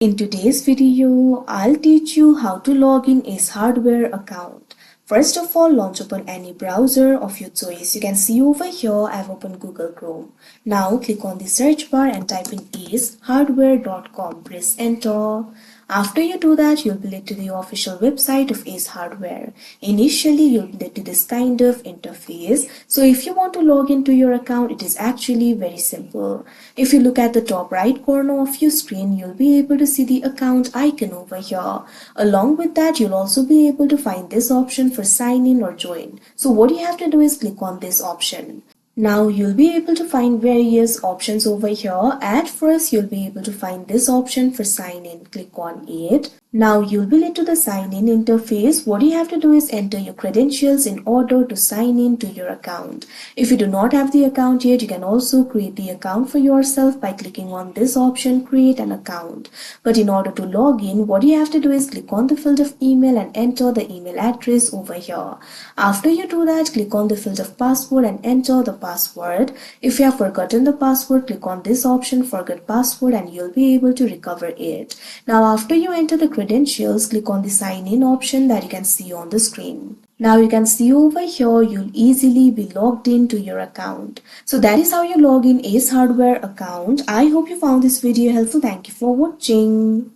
In today's video, I'll teach you how to log in Ace Hardware account. First of all, launch open any browser of your choice. You can see over here, I've opened Google Chrome. Now click on the search bar and type in acehardware.com. Press enter. After you do that, you'll be led to the official website of Ace Hardware. Initially, you'll be led to this kind of interface. So if you want to log into your account, it is actually very simple. If you look at the top right corner of your screen, you'll be able to see the account icon over here. Along with that, you'll also be able to find this option for sign in or join. So what you have to do is click on this option. Now you'll be able to find various options over here. At first, you'll be able to find this option for sign in. Click on it. Now you'll be led to the sign in interface. What you have to do is enter your credentials in order to sign in to your account. If you do not have the account yet, you can also create the account for yourself by clicking on this option, create an account. But in order to log in, what you have to do is click on the field of email and enter the email address over here. After you do that, click on the field of password and enter the password. If you have forgotten the password, click on this option, forget password, and you'll be able to recover it. Now after you enter the credentials, click on the sign in option that you can see on the screen. Now you can see over here, you'll easily be logged into your account. So that is how you log in Ace Hardware account. I hope you found this video helpful. Thank you for watching.